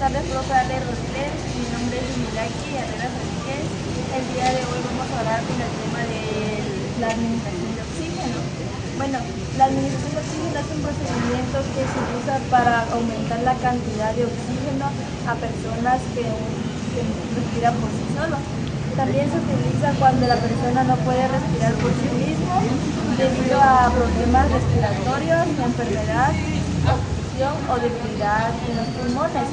tardes, profe Ale Rosler. Mi nombre es Milaki Herrera Rodríguez. El día de hoy vamos a hablar con el tema de la administración de oxígeno. Bueno, la administración de oxígeno es un procedimiento que se usa para aumentar la cantidad de oxígeno a personas que respiran por sí solos. También se utiliza cuando la persona no puede respirar por sí mismo debido a problemas respiratorios, enfermedad, obstrucción o debilidad en los pulmones.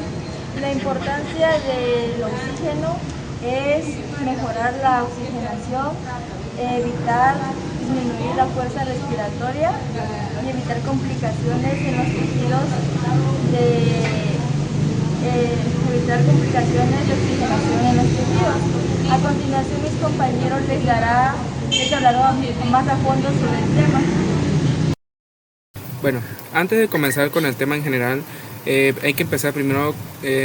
La importancia del oxígeno es mejorar la oxigenación, evitar disminuir la fuerza respiratoria y evitar complicaciones en los tejidos de oxigenación en los tejidos. A continuación mis compañeros les hablarán más a fondo sobre el tema. Bueno, antes de comenzar con el tema en general, hay que empezar primero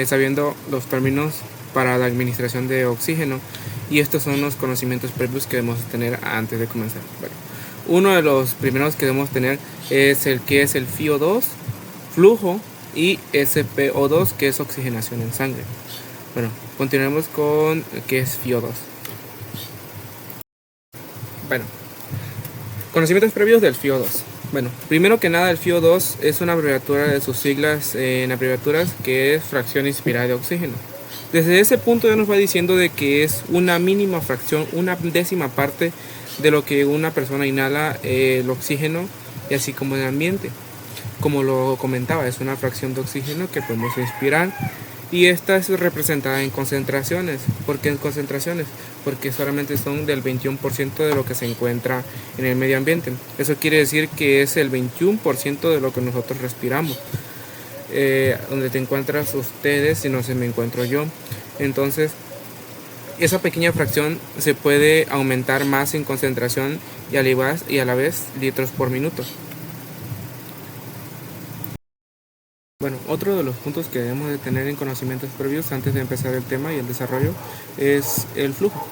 sabiendo los términos para la administración de oxígeno, y estos son los conocimientos previos que debemos tener antes de comenzar. Bueno, uno de los primeros que debemos tener es el que es el FiO2, flujo, y SpO2, que es oxigenación en sangre. Bueno, continuemos con qué es FiO2. Bueno, conocimientos previos del FiO2. Bueno, primero que nada, el FiO2 es una abreviatura de sus siglas en abreviaturas, que es fracción inspirada de oxígeno. Desde ese punto ya nos va diciendo de que es una mínima fracción, una décima parte de lo que una persona inhala el oxígeno, y así como el ambiente. Como lo comentaba, es una fracción de oxígeno que podemos inspirar, y esta es representada en concentraciones. ¿Por qué en concentraciones? Porque solamente son del 21% de lo que se encuentra en el medio ambiente. Eso quiere decir que es el 21% de lo que nosotros respiramos. Donde te encuentras ustedes y no se me encuentro yo. Entonces, esa pequeña fracción se puede aumentar más en concentración y a la vez litros por minuto. Bueno, otro de los puntos que debemos de tener en conocimientos previos antes de empezar el tema y el desarrollo es el flujo.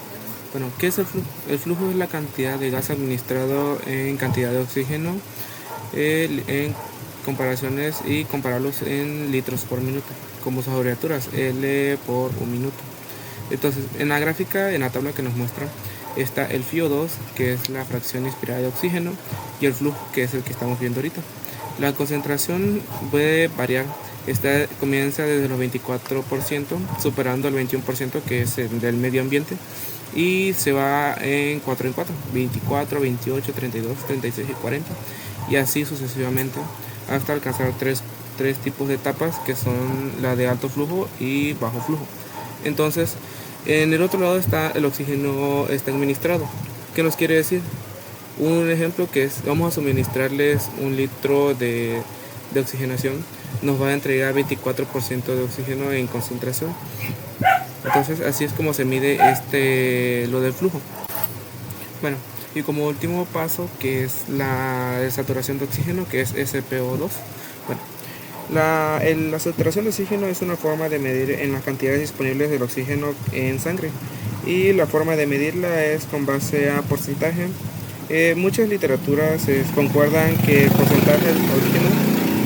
Bueno, ¿qué es el flujo? El flujo es la cantidad de gas administrado en cantidad de oxígeno en comparaciones, y compararlos en litros por minuto, como sus abreviaturas, L por un minuto. Entonces, en la gráfica, en la tabla que nos muestra, está el FiO2, que es la fracción inspirada de oxígeno, y el flujo, que es el que estamos viendo ahorita. La concentración puede variar. Esta comienza desde los 24%, superando el 21%, que es el del medio ambiente, y se va en 4 en 4, 24, 28, 32, 36 y 40, y así sucesivamente hasta alcanzar tres tipos de etapas, que son la de alto flujo y bajo flujo. Entonces, en el otro lado está el oxígeno administrado. ¿Qué nos quiere decir? Un ejemplo que es, vamos a suministrarles 1 litro de oxigenación, nos va a entregar 24% de oxígeno en concentración. Entonces, así es como se mide lo del flujo. Bueno, y como último paso, que es la saturación de oxígeno, que es SpO2. Bueno, la saturación de oxígeno es una forma de medir en las cantidades disponibles del oxígeno en sangre, y la forma de medirla es con base a porcentaje. Muchas literaturas concuerdan que el porcentaje del oxígeno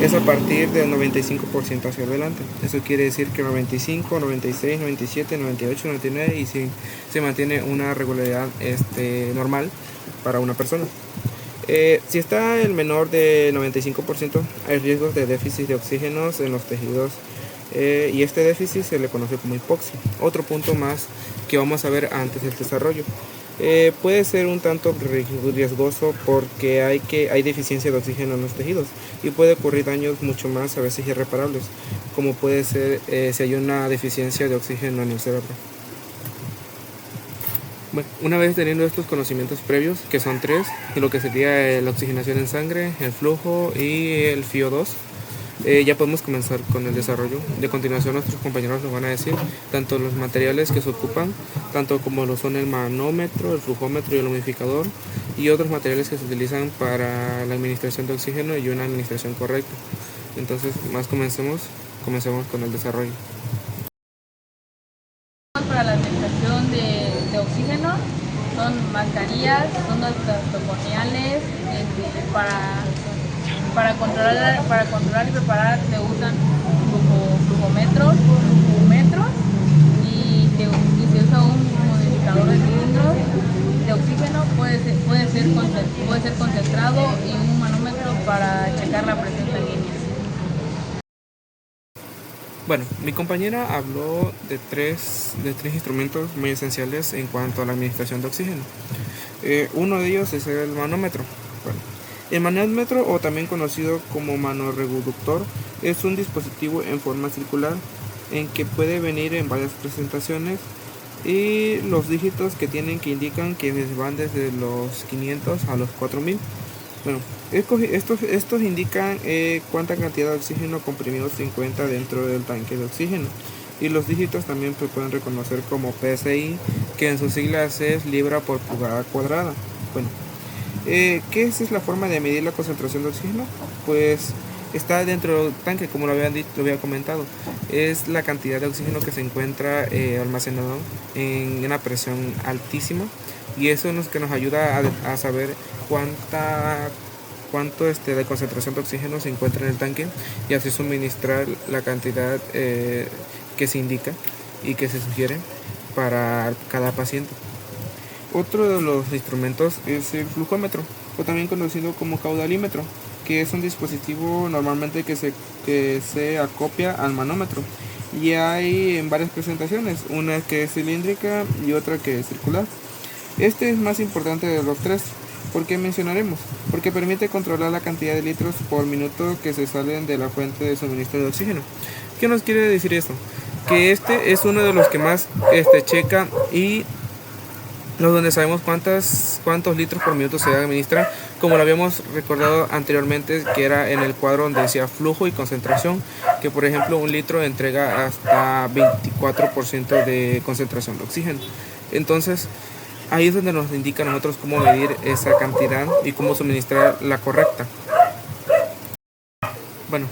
es a partir del 95% hacia adelante. Eso quiere decir que 95, 96, 97, 98, 99, y si se mantiene una regularidad normal para una persona. Si está el menor de 95%, hay riesgos de déficit de oxígeno en los tejidos, y este déficit se le conoce como hipoxia. Otro punto más que vamos a ver antes del desarrollo. Puede ser un tanto riesgoso porque hay deficiencia de oxígeno en los tejidos, y puede ocurrir daños mucho más, a veces irreparables, como puede ser si hay una deficiencia de oxígeno en el cerebro. Bueno, una vez teniendo estos conocimientos previos, que son 3, de lo que sería la oxigenación en sangre, el flujo y el FiO2, ya podemos comenzar con el desarrollo. De continuación, nuestros compañeros nos van a decir tanto los materiales que se ocupan, tanto como lo son el manómetro, el flujómetro y el humidificador, y otros materiales que se utilizan para la administración de oxígeno y una administración correcta. Entonces, comencemos con el desarrollo. Para la administración de oxígeno son mascarillas, son los testimoniales, para controlar y preparar se usan flujómetros, puede ser concentrado y un manómetro para checar la presión sanguínea. Bueno, mi compañera habló de tres instrumentos muy esenciales en cuanto a la administración de oxígeno. Uno de ellos es el manómetro. Bueno, el manómetro, o también conocido como manorreductor, es un dispositivo en forma circular en que puede venir en varias presentaciones, y los dígitos que tienen que indican que van desde los 500 a los 4000. Bueno, estos indican cuánta cantidad de oxígeno comprimido se encuentra dentro del tanque de oxígeno, y los dígitos también se pueden reconocer como PSI, que en sus siglas es libra por pulgada cuadrada. Bueno, ¿qué es la forma de medir la concentración de oxígeno? Pues está dentro del tanque, como lo había comentado. Es la cantidad de oxígeno que se encuentra almacenado en una presión altísima, y eso es lo que nos ayuda a saber cuánto de concentración de oxígeno se encuentra en el tanque, y así suministrar la cantidad que se indica y que se sugiere para cada paciente. Otro de los instrumentos es el flujómetro, o también conocido como caudalímetro, que es un dispositivo normalmente que se acopia al manómetro, y hay en varias presentaciones, una que es cilíndrica y otra que es circular. Este es más importante de los tres. ¿Por qué mencionaremos? Porque permite controlar la cantidad de litros por minuto que se salen de la fuente de suministro de oxígeno. ¿Qué nos quiere decir esto? Que este es uno de los que más checa, y donde sabemos cuántos litros por minuto se administra, como lo habíamos recordado anteriormente, que era en el cuadro donde decía flujo y concentración, que por ejemplo un litro entrega hasta 24% de concentración de oxígeno. Entonces ahí es donde nos indica a nosotros cómo medir esa cantidad y cómo suministrar la correcta. Bueno,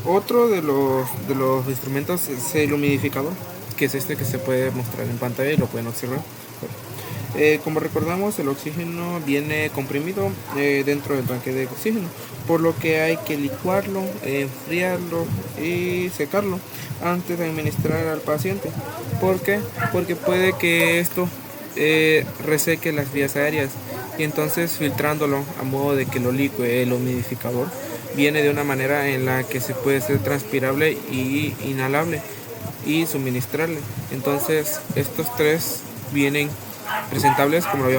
otro de los instrumentos es el humidificador, que es este que se puede mostrar en pantalla y lo pueden observar. Como recordamos, el oxígeno viene comprimido dentro del tanque de oxígeno, por lo que hay que licuarlo, enfriarlo y secarlo antes de administrar al paciente. ¿Por qué? Porque puede que esto reseque las vías aéreas, y entonces filtrándolo a modo de que lo licue el humidificador, viene de una manera en la que se puede ser transpirable y inhalable y suministrarle. Entonces estos tres vienen presentables, como lo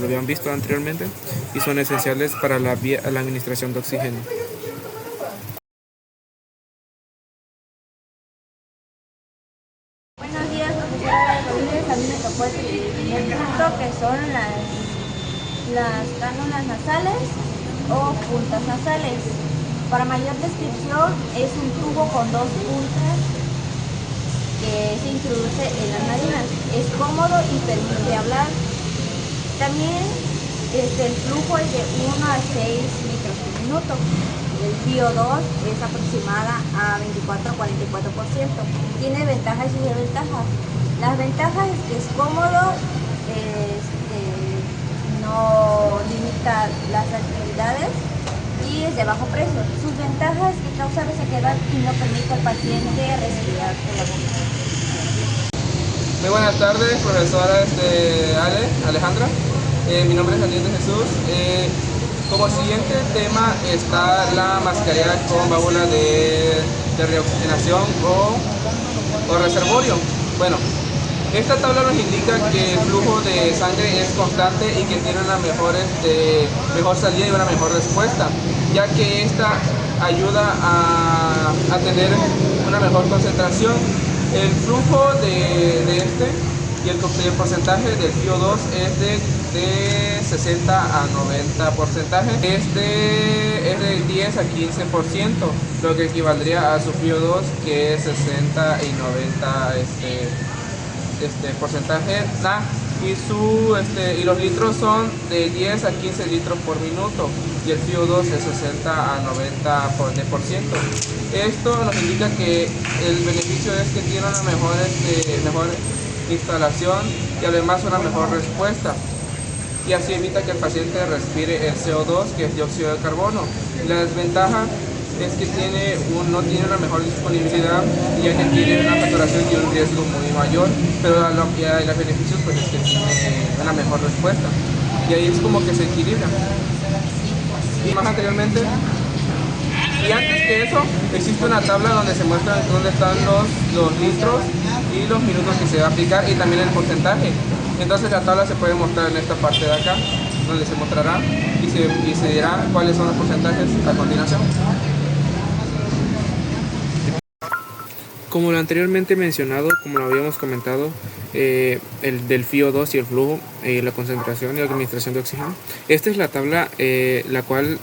habían visto anteriormente, y son esenciales para la administración de oxígeno. Buenos días, profesora Rodríguez. A mí me tocó el primer punto, que son las cánulas nasales o puntas nasales. Para mayor descripción, es un tubo con dos puntas que se introduce en las narinas. Es cómodo y permite hablar. También el flujo es de 1 a 6 litros por minuto. El VO2 es aproximada a 24-44%. Tiene ventajas y desventajas. Las ventajas es que es cómodo, no limita las actividades y es de bajo precio. Sus ventajas es que causa resequedad y no permite al paciente respirar por la boca. Muy buenas tardes, profesora Alejandra. Mi nombre es Daniel de Jesús. Como siguiente tema está la mascarilla con válvula de reoxigenación o reservorio. Bueno, esta tabla nos indica que el flujo de sangre es constante y que tiene una mejor salida y una mejor respuesta, ya que esta ayuda a tener una mejor concentración. El flujo de este y el porcentaje del VO2 es de 60 a 90%. Es de 10 a 15%, lo que equivaldría a su VO2, que es 60 y 90 porcentaje. Y los litros son de 10 a 15 litros por minuto, y el VO2 es 60 a 90%. Esto nos indica que el beneficio es que tiene una mejor instalación y además una mejor respuesta, y así evita que el paciente respire el CO2, que es dióxido de carbono. La desventaja es que no tiene una mejor disponibilidad, ya que tiene una saturación y un riesgo muy mayor, pero lo que hay los beneficios pues es que tiene una mejor respuesta. y ahí es como que se equilibra. Y más anteriormente, y antes que eso, existe una tabla donde se muestra dónde están los litros y los minutos que se va a aplicar y también el porcentaje. Entonces la tabla se puede mostrar en esta parte de acá, donde se mostrará y se dirá cuáles son los porcentajes a continuación. Como lo anteriormente mencionado, como lo habíamos comentado, el del FiO2 y el flujo, la concentración y administración de oxígeno. Esta es la tabla la cual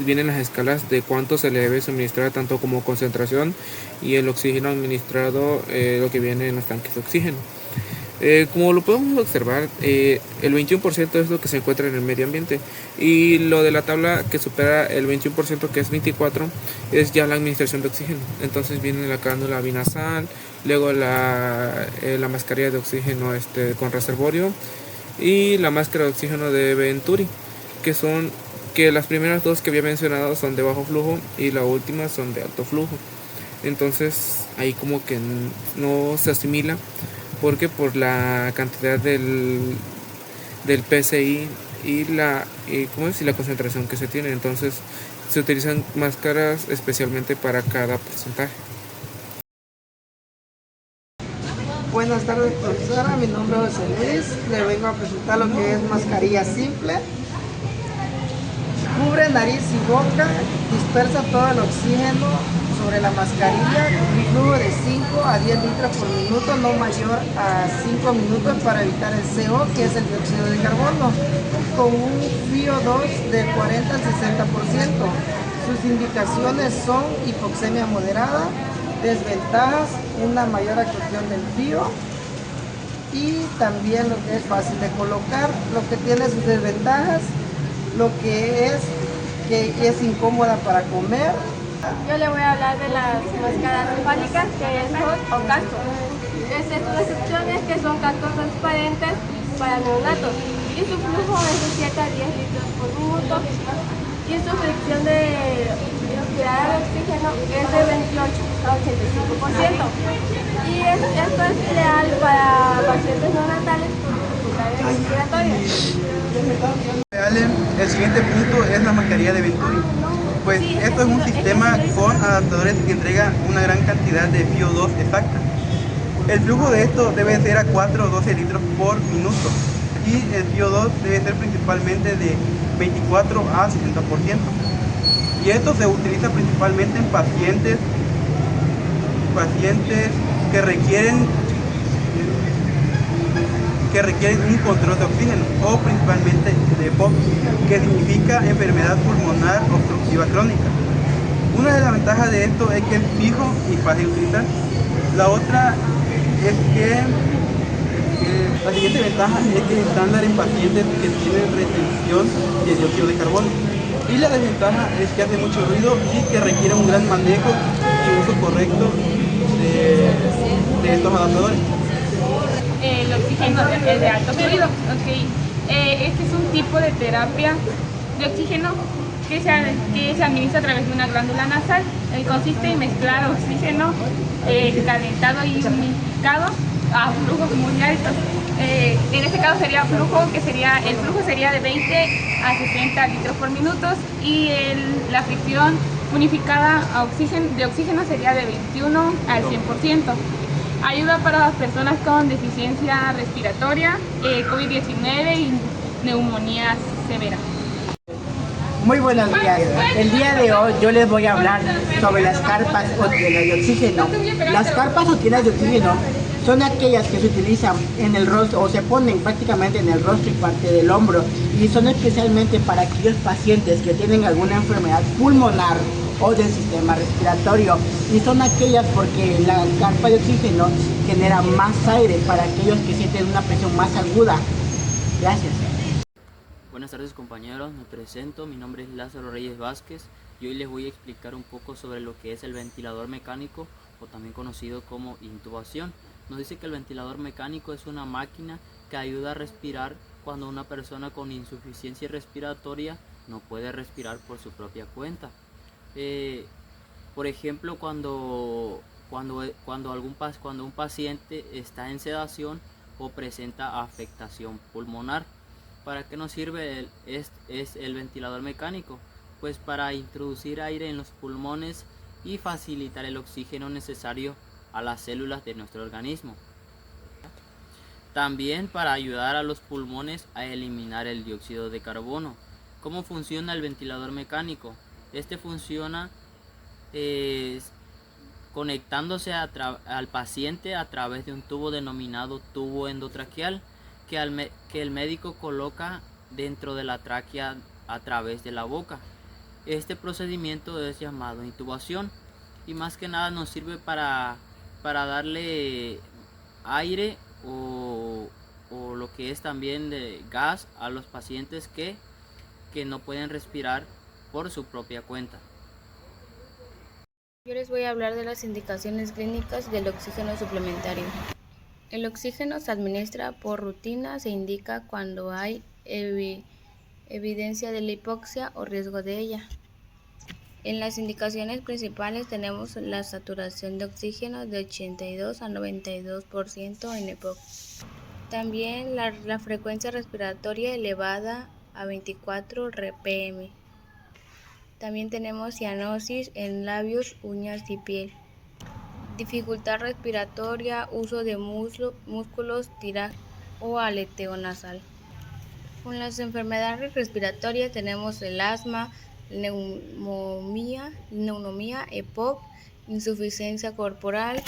vienen las escalas de cuánto se le debe suministrar tanto como concentración y el oxígeno administrado, lo que viene en los tanques de oxígeno. Como lo podemos observar, el 21% es lo que se encuentra en el medio ambiente y lo de la tabla que supera el 21%, que es 24, es ya la administración de oxígeno. Entonces viene la cándula binasal, luego la mascarilla de oxígeno con reservorio y la máscara de oxígeno de Venturi, que las primeras dos que había mencionado son de bajo flujo y la última son de alto flujo. Entonces ahí como que no se asimila, porque por la cantidad del PSI y la concentración que se tiene. Entonces se utilizan máscaras especialmente para cada porcentaje. Buenas tardes, profesora, mi nombre es José Luis, le vengo a presentar lo que es mascarilla simple. Cubre nariz y boca, dispersa todo el oxígeno sobre la mascarilla con un flujo de 5 a 10 litros por minuto, no mayor a 5 minutos, para evitar el CO, que es el dióxido de carbono, con un FiO2 de 40 al 60%. Sus indicaciones son hipoxemia moderada, desventajas, una mayor absorción del FiO y también lo que es fácil de colocar. Lo que tiene sus desventajas, lo que es incómoda para comer. Yo le voy a hablar de las máscaras cefálicas, que es HOT o casco. Su excepción es que son cascos transparentes para neonatos y su flujo es de 7 a 10 litros por minuto y su fricción de respirar el oxígeno es de 28 a 85%. Y esto es ideal para pacientes neonatales con dificultades respiratorias. El siguiente punto es la mascarilla de Venturi. Pues esto es un sistema con adaptadores que entrega una gran cantidad de FiO2 exacta. El flujo de esto debe ser a 4 o 12 litros por minuto y el FiO2 debe ser principalmente de 24 a 60%. Y esto se utiliza principalmente en pacientes que requieren un control de oxígeno o principalmente de EPOC, que significa enfermedad pulmonar obstructiva crónica. Una de las ventajas de esto es que es fijo y fácil de utilizar. La otra es que la siguiente ventaja es que es estándar en pacientes que tienen retención de dióxido de carbono. Y la desventaja es que hace mucho ruido y que requiere un gran manejo y uso correcto de estos adaptadores. El oxígeno de alto fluido. Este es un tipo de terapia de oxígeno que se administra a través de una glándula nasal. Consiste en mezclar oxígeno calentado y humidificado a flujos muy altos. En este caso sería el flujo sería de 20 a 60 litros por minuto y la fricción unificada de oxígeno sería de 21 al 100%. Ayuda para las personas con deficiencia respiratoria, COVID-19 y neumonía severa. Muy buenos días. El día de hoy yo les voy a hablar sobre las carpas o tinas de oxígeno. Las carpas o tinas de oxígeno son aquellas que se utilizan en el rostro o se ponen prácticamente en el rostro y parte del hombro, y son especialmente para aquellos pacientes que tienen alguna enfermedad pulmonar o del sistema respiratorio, y son aquellas porque la carpa de oxígeno genera más aire para aquellos que sienten una presión más aguda. Gracias. Buenas tardes, compañeros, me presento, mi nombre es Lázaro Reyes Vázquez y hoy les voy a explicar un poco sobre lo que es el ventilador mecánico, o también conocido como intubación. Nos dice que el ventilador mecánico es una máquina que ayuda a respirar cuando una persona con insuficiencia respiratoria no puede respirar por su propia cuenta. Por ejemplo, cuando un paciente está en sedación o presenta afectación pulmonar. ¿Para qué nos sirve es el ventilador mecánico? Pues para introducir aire en los pulmones y facilitar el oxígeno necesario a las células de nuestro organismo. También para ayudar a los pulmones a eliminar el dióxido de carbono. ¿Cómo funciona el ventilador mecánico? Este funciona conectándose al paciente a través de un tubo denominado tubo endotraqueal que el médico coloca dentro de la tráquea a través de la boca. Este procedimiento es llamado intubación y más que nada nos sirve para darle aire o lo que es también de gas a los pacientes que no pueden respirar por su propia cuenta. Yo les voy a hablar de las indicaciones clínicas del oxígeno suplementario. El oxígeno se administra por rutina, se indica cuando hay evidencia de la hipoxia o riesgo de ella. En las indicaciones principales tenemos la saturación de oxígeno de 82 a 92% en EPOC. También la frecuencia respiratoria elevada a 24 rpm. También tenemos cianosis en labios, uñas y piel. Dificultad respiratoria, uso de músculos, tiraje o aleteo nasal. Con las enfermedades respiratorias tenemos el asma, neumonía, EPOC, insuficiencia corporal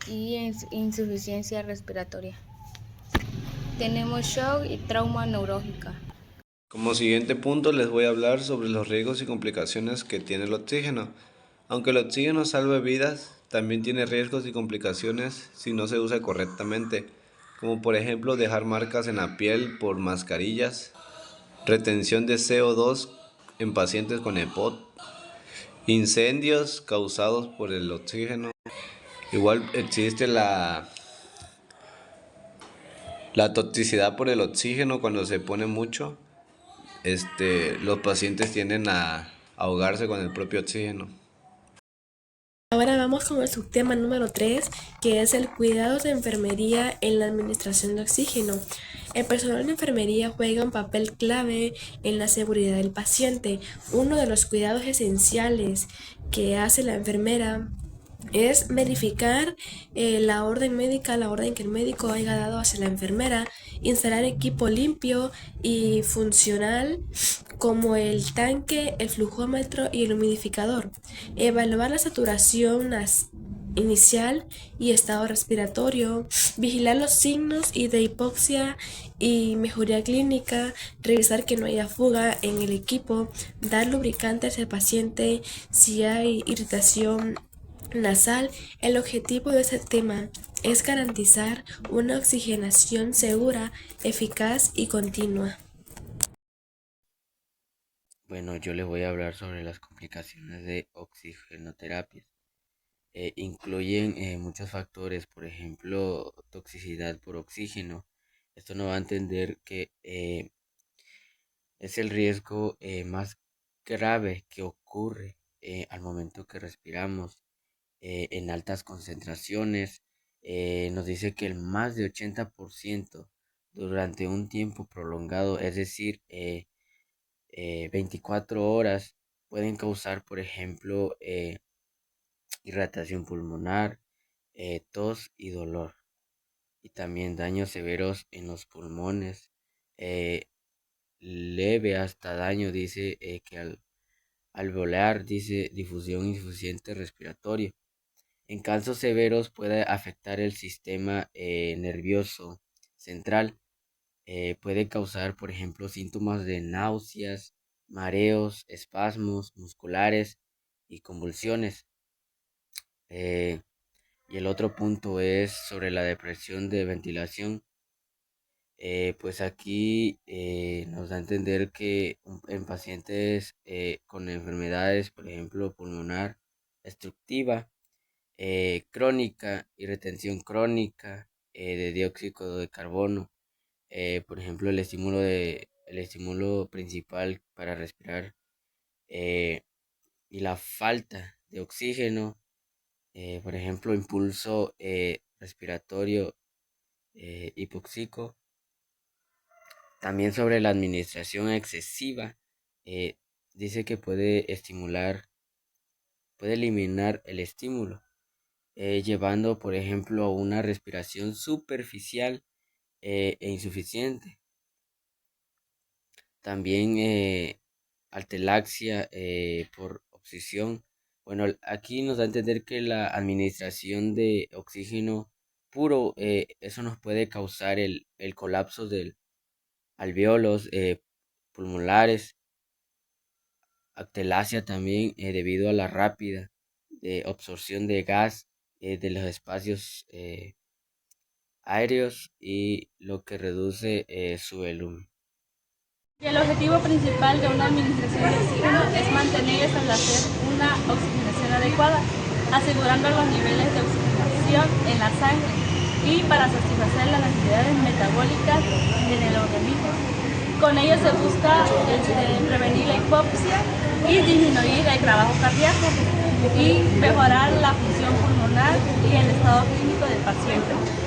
y insuficiencia respiratoria. Tenemos shock y trauma neurológica. Como siguiente punto les voy a hablar sobre los riesgos y complicaciones que tiene el oxígeno. Aunque el oxígeno salva vidas, también tiene riesgos y complicaciones si no se usa correctamente, como por ejemplo dejar marcas en la piel por mascarillas, retención de CO2 en pacientes con EPOC, incendios causados por el oxígeno. Igual existe la toxicidad por el oxígeno cuando se pone mucho. Los pacientes tienden a ahogarse con el propio oxígeno. Ahora vamos con el subtema número 3, que es el cuidado de enfermería en la administración de oxígeno. El personal de enfermería juega un papel clave en la seguridad del paciente. Uno de los cuidados esenciales que hace la enfermera es verificar la orden médica, la orden que el médico haya dado hacia la enfermera, instalar equipo limpio y funcional como el tanque, el flujómetro y el humidificador, evaluar la saturación inicial y estado respiratorio, vigilar los signos de hipoxia y mejoría clínica, revisar que no haya fuga en el equipo, dar lubricantes al paciente si hay irritación nasal. El objetivo de este tema es garantizar una oxigenación segura, eficaz y continua. Bueno, yo les voy a hablar sobre las complicaciones de oxigenoterapia. Incluyen muchos factores, por ejemplo, toxicidad por oxígeno. Esto nos va a entender que es el riesgo más grave que ocurre al momento que respiramos en altas concentraciones. Nos dice que el más de 80% durante un tiempo prolongado, es decir, 24 horas, pueden causar, por ejemplo, irritación pulmonar, tos y dolor, y también daños severos en los pulmones, leve hasta daño, dice que al volar, dice difusión insuficiente respiratorio. En casos severos puede afectar el sistema nervioso central. Puede causar, por ejemplo, síntomas de náuseas, mareos, espasmos musculares y convulsiones. Y el otro punto es sobre la depresión de ventilación. Pues aquí nos da a entender que en pacientes con enfermedades, por ejemplo, pulmonar obstructiva, crónica y retención crónica de dióxido de carbono, por ejemplo, el estímulo principal para respirar y la falta de oxígeno, por ejemplo, impulso respiratorio hipóxico. También sobre la administración excesiva, dice que puede eliminar el estímulo, llevando, por ejemplo, a una respiración superficial e insuficiente. También altelaxia por obsesión. Bueno, aquí nos da a entender que la administración de oxígeno puro, eso nos puede causar el colapso del alvéolos pulmonares, altelaxia también debido a la rápida absorción de gas de los espacios aéreos y lo que reduce su volumen. Y el objetivo principal de una administración de oxígeno es mantener y establecer una oxigenación adecuada, asegurando los niveles de oxigenación en la sangre y para satisfacer las necesidades metabólicas en el organismo. Con ello se busca prevenir la hipoxia y disminuir el trabajo cardíaco y mejorar la función pulmonar y el estado clínico del paciente.